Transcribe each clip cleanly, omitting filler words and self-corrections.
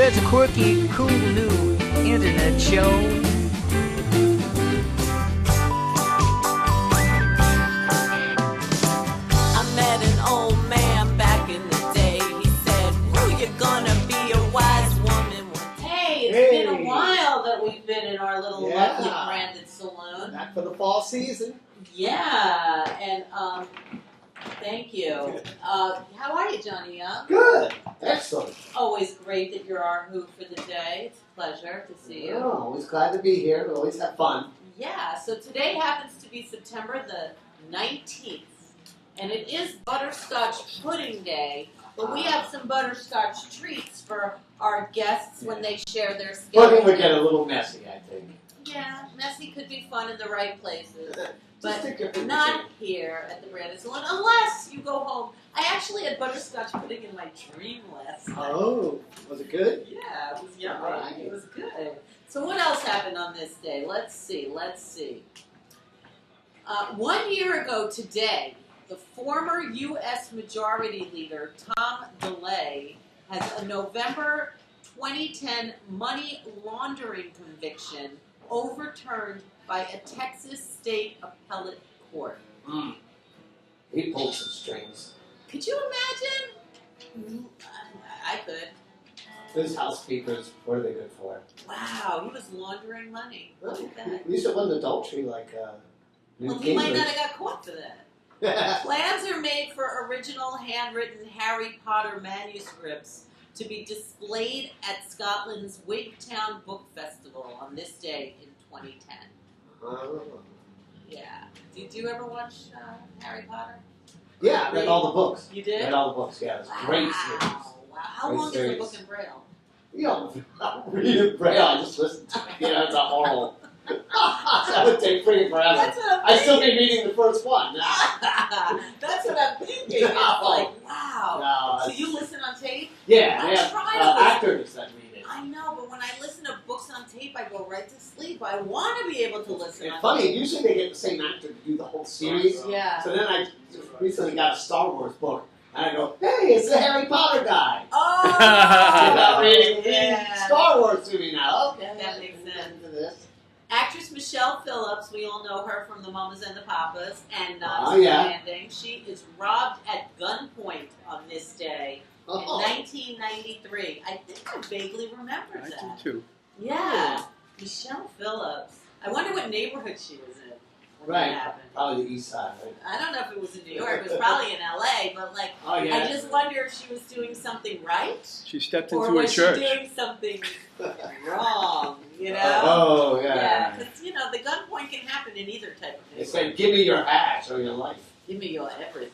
it's a quirky, cool new internet show. I met an old man back in the day. He said, "Who you gonna be a wise woman?" Hey, it's been a while that we've been in our little lovely branded saloon. Back for the fall season. Yeah, and thank you. How are you, Johnny Young? Good. Excellent. Always great that you're our who for the day. It's a pleasure to see you. Oh, always glad to be here. We always have fun. Yeah, so today happens to be September the 19th, and it is Butterscotch Pudding Day, but we have some butterscotch treats for our guests when they share their skills. Pudding would get a little messy, I think. Yeah, messy could be fun in the right places, but Just a not here at the Brandon Salon, unless you go home. I actually had butterscotch pudding in my dream last night. Oh, was it good? Yeah, it was yummy. Right. It was good. So what else happened on this day? Let's see. 1 year ago today, the former U.S. Majority Leader, Tom DeLay, has a November 2010 money laundering conviction overturned by a Texas state appellate court. He pulled some strings. Could you imagine? I could. Those housekeepers, what are they good for? Wow, he was laundering money. Look at that. At least it wasn't adultery like Newt Well, he might not Gingrich. have got caught for that. Plans are made for original handwritten Harry Potter manuscripts to be displayed at Scotland's Wigtown Book Festival on this day in 2010. Oh. Yeah. Did you ever watch Harry Potter? Yeah, I read all the books. You did? Read all the books, yeah. It was a great series. Wow. How Great long is series. the book in Braille? You don't read it Braille, I just listen to it. You know, it's a oral. That would take pretty forever. That's what I'm I'd still be thinking. reading the first one. That's what I'm thinking. It's like, wow. So you listen on tape? Yeah, I they have try to listen. actors that read it. I know, but when I listen to books on tape, I go right to sleep. I want to be able to listen It's on funny, tape. usually they get the same actor to do the whole series. Yeah. So then I just recently got a Star Wars book, and I go, hey, it's the Harry Potter guy. Oh! You're not reading yeah. Star Wars to me now. Okay. That makes sense. Into this. Actress Michelle Phillips, we all know her from The Mamas and the Papas and yeah. Landing. She is robbed at gunpoint on this day in 1993. I think I vaguely remember that. I do too. Yeah, Michelle Phillips. I wonder what neighborhood she was in when Right. that happened. Probably the East Side, right? I don't know if it was in New York. It was probably in L.A., but like, Oh, yeah. I just wonder if she was doing something right She stepped or into a was church. she doing something wrong, you know? Oh, yeah. Yeah, because, you know, the gunpoint can happen in either type of They thing. said, give me your ass or your life. Give me your everything.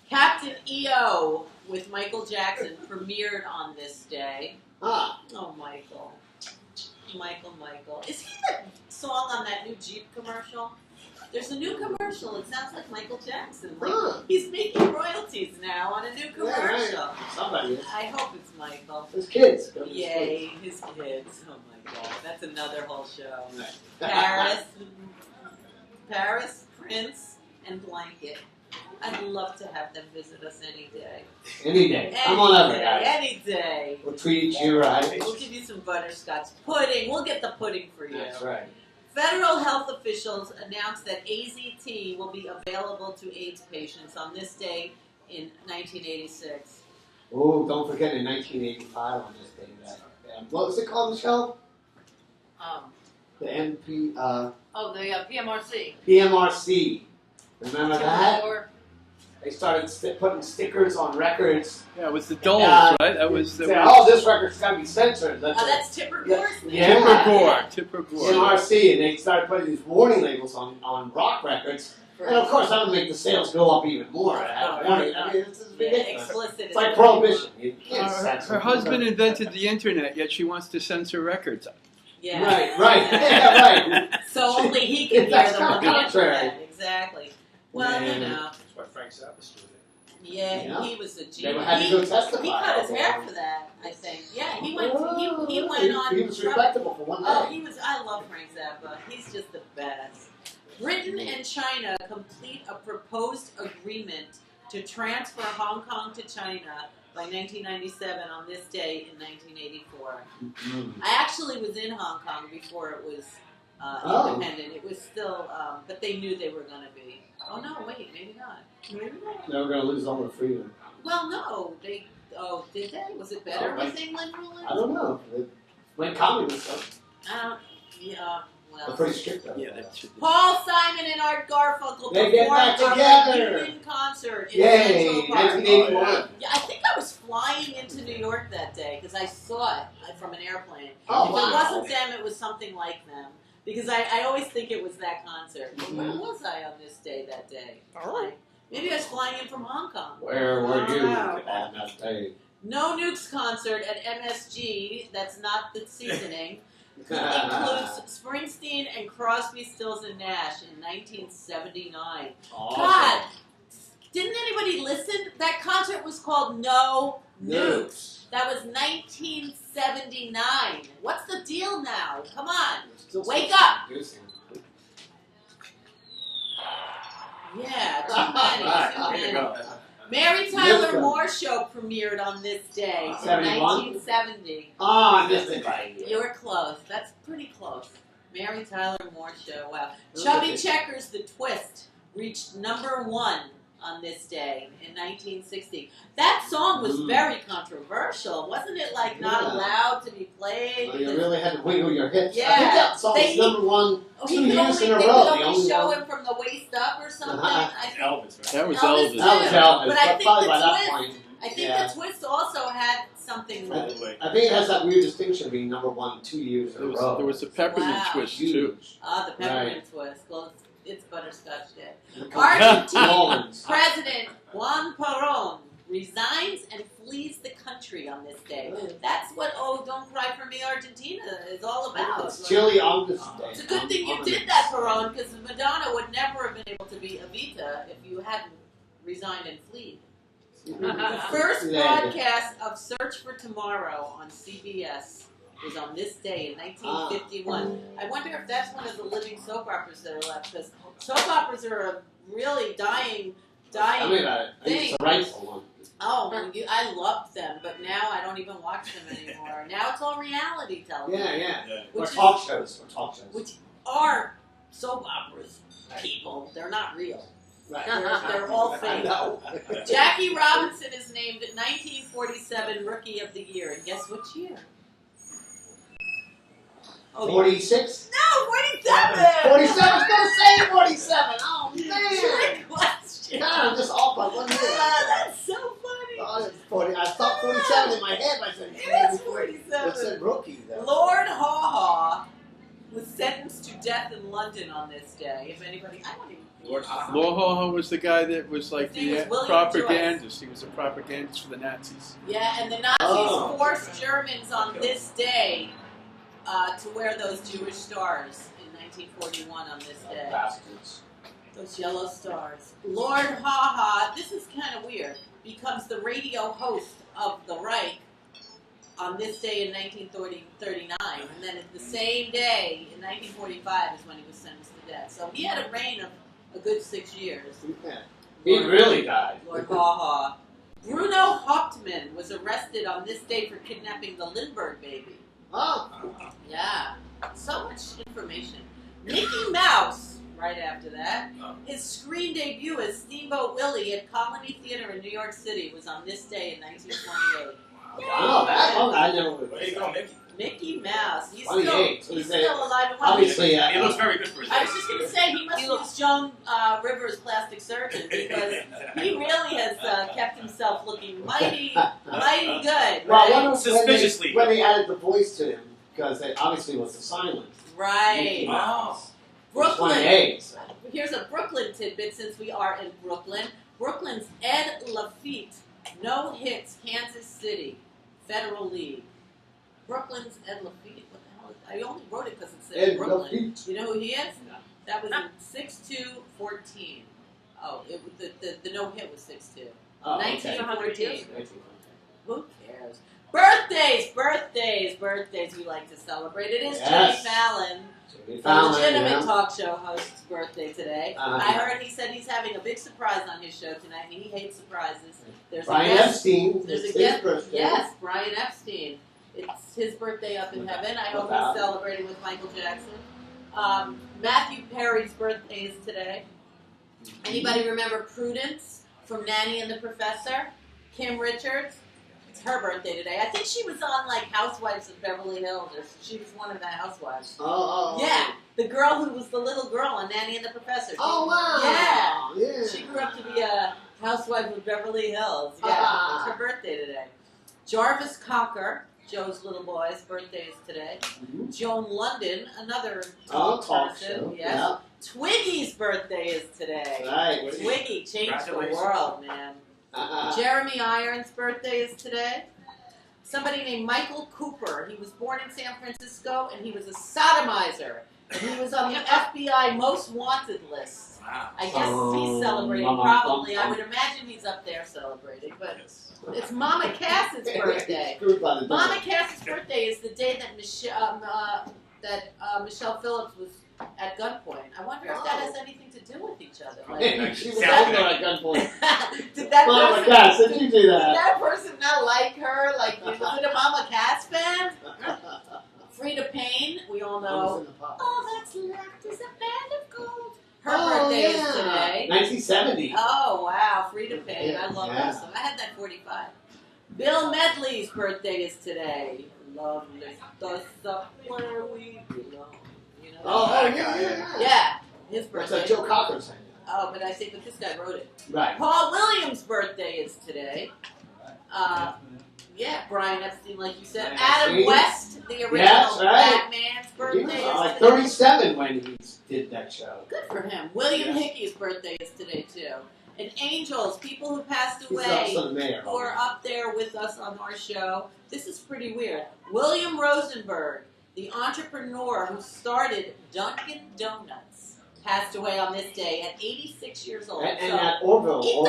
Captain EO with Michael Jackson premiered on this day. Ah, Oh, Michael. Michael. Is he the song on that new Jeep commercial? There's a new commercial. It sounds like Michael Jackson. Like, he's making royalties now on a new commercial. Yeah, right. Somebody is. I hope it's Michael. His kids. Go to his Yay, his kids. Oh my God, that's another whole show. kids. Paris, Prince, and Blanket. I'd love to have them visit us any day. Any day. Come on over, guys. Any day. We'll treat you right. We'll give you some butterscotch pudding. We'll get the pudding for you. That's right. Federal health officials announced that AZT will be available to AIDS patients on this day in 1986. Oh, don't forget in 1985 on this day. What was it called, Michelle? The MP, The PMRC. PMRC. Remember that? Or- They started putting stickers on records. Yeah, it was the Doles, right? That was the Said, oh, this record's got to be censored. that's Tipper Gore's name. Yeah. Tipper Gore. PMRC, and they started putting these warning labels on rock records. And of course, that would make the sales go up even more. I mean, this is ridiculous. Explicit. It's like prohibition. You can't Her censor. husband invented the internet, yet she wants to censor records. Yeah. Right. Yeah, right. So only he can hear That's them on the contrary. internet. Exactly. Well, Yeah. you know. That's why Frank Zappa stood there. Yeah, Yeah. he was a genius. They had to go testify. He cut his hair for that, I think. Yeah, he went. He went on. He was respectable for one day. Oh, he was. I love Frank Zappa. He's just the best. Britain and China complete a proposed agreement to transfer Hong Kong to China by 1997 on this day in 1984. I actually was in Hong Kong before it was independent. It was still, but they knew they were going to be. Oh no, wait, maybe not. Maybe not. They were going to lose all their freedom. Well, no, they. Oh, did they? Was it better with England ruling? I don't know. It went communist, though. Yeah. They're Well. pretty strict, though. Yeah, that's Paul Simon and Art Garfunkel They get back performed together. a reunion concert in Yay! Central Park. 1981. Yeah, I think I was flying into New York that day because I saw it from an airplane. Oh, If wow. it wasn't them, it was something like them. Because I always think it was that concert. But where was I on this day that day? Maybe I was flying in from Hong Kong. Where were you Wow. on that day? No Nukes concert at MSG. That's not the seasoning. Includes Springsteen and Crosby, Stills and Nash in 1979. Awesome. God, didn't anybody listen? That concert was called No Nukes. That was 1979. What's the deal now? Come on. Wake up. Yeah, too many. There you go. Mary Tyler Moore Show premiered on this day in 71? 1970. Oh, I missed it by You were close. That's pretty close. Mary Tyler Moore Show. Wow. Chubby Checkers, The Twist, reached #1 on this day in 1960. That song was very controversial. Wasn't it like not allowed to be played? Well, you really had to wiggle your hips. Yeah. I think that song was #1 He 2 could years only, in a they row. could The only only show one. him from the waist up or something. Uh-huh. I think Elvis, right? That was Elvis Elvis. too. That was Elvis. But I But think probably the by that twist- point. I think Yeah. the twist also had something with it. Probably. I think it has that weird distinction of being #1 2 years in a row. There was a peppermint Wow. twist too. Huge. The peppermint twist. Well, it's butterscotch day. The Argentine Mullins. President Juan Perón resigns and flees the country on this day. That's what Oh Don't Cry For Me Argentina is all about. It's chilly on this day. It's a good thing you did that, Perón, because Madonna would never have been able to be Evita if you hadn't resigned and fled. The first broadcast of Search for Tomorrow on CBS was on this day in 1951. I wonder if that's one of the living soap operas that are left, because soap operas are a really dying Tell me about it. I used to write for one. Oh, I loved them, but now I don't even watch them anymore. Now it's all reality television. Yeah. Or Which talk shows. Which are soap operas, people. They're not real. Right. They're all fake. No. Jackie Robinson is named 1947 Rookie of the Year, and guess which year? Oh, 46? No, 47! 47? I was going to say 47. Oh, man. Trick question. God, I'm just off by 1 year. That's so funny. Oh, it's 40. I thought 47 in my head. I said, It is It 47. said rookie, though. Lord HaHa was sentenced to death in London on this day. If anybody, I don't even. Lord HaHa. WhO was the guy that was like His name the was William propagandist. He was a propagandist for the Nazis. Yeah, and the Nazis Oh. forced Germans on this day to wear those Jewish stars in 1941 on this day. Bastards. Those yellow stars. Lord HaHa, this is kind of weird, becomes the radio host of the Reich on this day in 1939. And then at the same day, in 1945, is when he was sentenced to death. So he had a reign of a good 6 years. Yeah. He really died. Lord HaHa. Bruno Hauptmann was arrested on this day for kidnapping the Lindbergh baby. Oh. Yeah, so much information. Mickey Mouse, right after that, his screen debut as Steamboat Willie at Colony Theater in New York City was on this day in 1928. Wow, that one I never would have There you go, Mickey. Mickey Mouse, he's 28. still alive. Well, Obviously, He looks very good for his I was just going to say, he must use Joan Rivers' plastic surgeon, because he really has kept himself looking mighty good. Well, Right? one was Suspiciously. when they added the voice to him, because it obviously was the silent. Right. Wow. Brooklyn. 28. So. Here's a Brooklyn tidbit since we are in Brooklyn. Brooklyn's Ed Lafitte no hits Kansas City Federal League. Brooklyn's Ed Lafitte. What the hell is I only wrote it because it said Ed Brooklyn. Lafitte. You know who he is? That was in 6-2-14. Oh, the no hit was 6-2. Oh, 1914. Who cares? Birthdays. We like to celebrate. It is Jimmy Fallon, the legitimate talk show host's birthday today. I heard he said he's having a big surprise on his show tonight, and he hates surprises. There's Brian Epstein. There's It's a his guest. birthday. Yes, Brian Epstein. It's his birthday up in heaven. I hope he's celebrating with Michael Jackson. Matthew Perry's birthday is today. Anybody remember Prudence from Nanny and the Professor? Kim Richards. It's her birthday today. I think she was on like Housewives of Beverly Hills. Or she was one of the housewives. Yeah, the girl who was the little girl on Nanny and the Professor. Wow. Yeah. She grew up to be a housewife of Beverly Hills. Yeah, it's her birthday today. Jarvis Cocker, Joe's little boy's birthday is today. Joan London, another talk person. Yes. Yeah. Twiggy's birthday is today. Right. Twiggy changed the world, man. Jeremy Irons' birthday is today. Somebody named Michael Cooper. He was born in San Francisco, and he was a sodomizer. And he was on the FBI Most Wanted list. Wow. I guess he's celebrating, probably. I would imagine he's up there celebrating, but it's Mama Cass's birthday. Mama Cass's birthday is the day that Michelle Phillips was at gunpoint. I wonder if that has anything to do with each other. Like, she was at gunpoint. Did that Mama Cass, did you do that? Did that person not like her? Like, was it a Mama Cass fan? Frida Payne, we all know. All that's left is a band of gold. Her birthday is today. 1970. Oh, wow. Frida Payne. I love that song. I had that 45. Bill Medley's birthday is today. Love lifts us up where we belong. You know yeah. His birthday. That's Joe Cocker sang that. Oh, but I think that this guy wrote it. Right. Paul Williams' birthday is today. Yeah, Brian Epstein, like you said. Adam West, the original Batman's birthday is today. Like 37 when he did that show. Good for him. William Hickey's birthday is today, too. And angels, people who passed away, who are up there with us on our show. This is pretty weird. William Rosenberg, the entrepreneur who started Dunkin' Donuts, passed away on this day at 86 years old. And at Orville.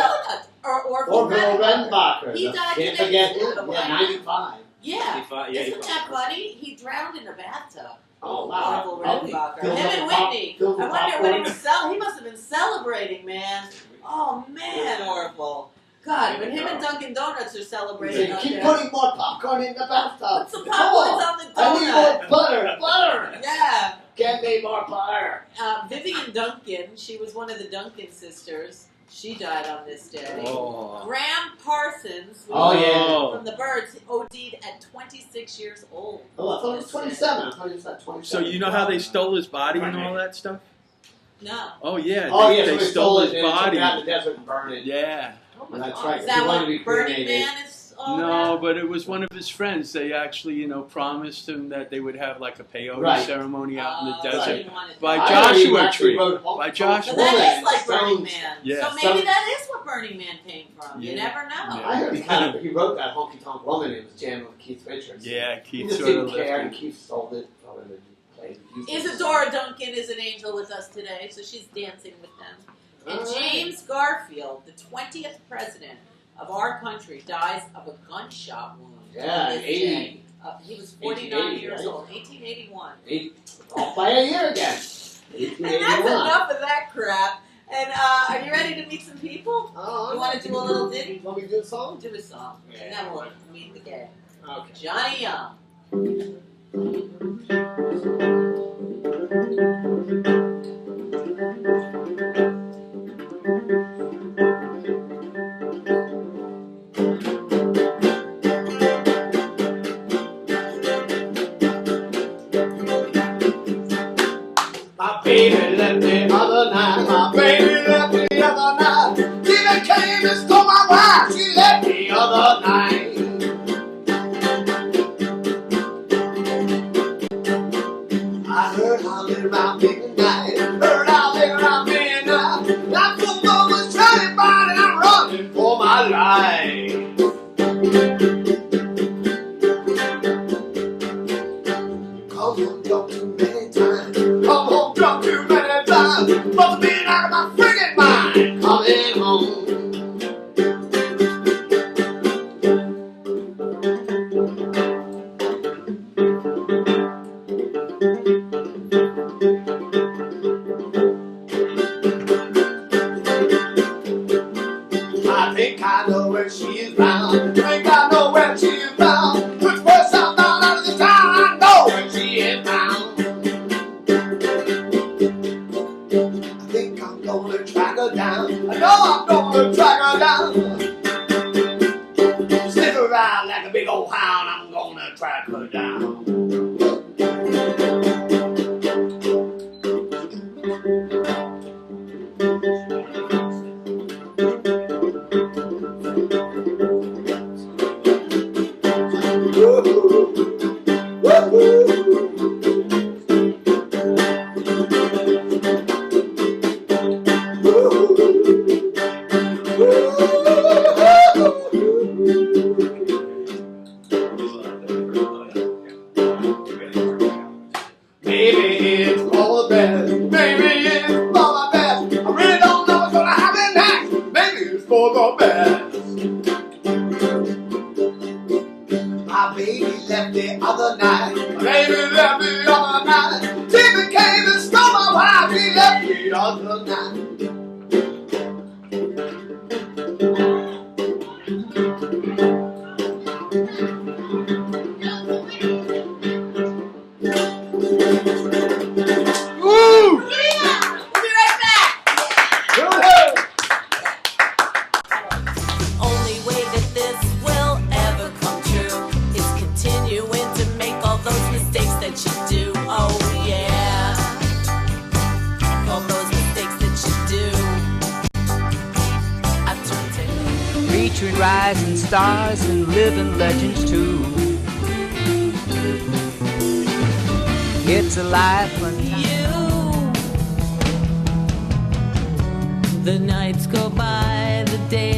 Orville Redenbacher. He died today, too. Yeah, 95. Yeah. Isn't that funny? He drowned in a bathtub. Oh, wow. Orville Redenbacher. Him and Whitney. I wonder what he was he must have been celebrating, man. Oh, man, Orville. God, but him and Dunkin' Donuts are celebrating. Keep putting more popcorn in the bathtub. Put some popcorns on the donut. I need more butter. Yeah. Get me more butter. Vivian Duncan, she was one of the Duncan sisters. She died on this day. Oh. Graham Parsons, from the Byrds, OD'd at 26 years old. Oh, I thought it was 27. I thought it was at 27. So you know how they stole his body and all that stuff? No. Oh, yeah. They so stole his body. Took it out in the desert and burned it. Yeah. Oh my That's God. right. Is that what Burning Man is all No, about? but it was one of his friends. They actually, promised him that they would have like a peyote ceremony out in the desert by Joshua Tree. By Joshua. But that is like Burning Man. Yeah. So maybe that is what Burning Man came from. You never know. Yeah. I heard he wrote that honky tonk woman. It was jamming with Keith Richards. Yeah, He Keith just sort didn't of care, left and it. Keith stole it. Isadora Duncan is an angel with us today, so she's dancing with them. And James Garfield, the 20th president of our country, dies of a gunshot wound. Yeah, 80. He was 49 years old, 1881. Off by a year again. And that's enough of that crap. And are you ready to meet some people? You want to do a little ditty? Want me to do a song? Do a song, and then we'll meet the gang. Okay. Johnny Young. My baby left the other night. My baby left the other night. She done came and stole my wife. She left the other night. I heard how they around midnight. Heard how they around midnight. That football was shining bright and I'm running for my life. Come home drunk too many times. Come home drunk too many times. Must have been out of my friggin' mind. Coming home. I know where she is bound. Think I know where she is bound. Which way southbound out of this town, I know where she is bound. I think I'm gonna track her down. I know I'm gonna track her down. Sniff around like a big old hound, I'm gonna track her down. Maybe it's for the best. Maybe it's for the best. I really don't know what's gonna happen next. Maybe it's for the best. My baby left the other night. My baby left the other night. She became and stole my wife. She left the other night. Featuring rising stars and living legends too. It's a life unlike The nights go by.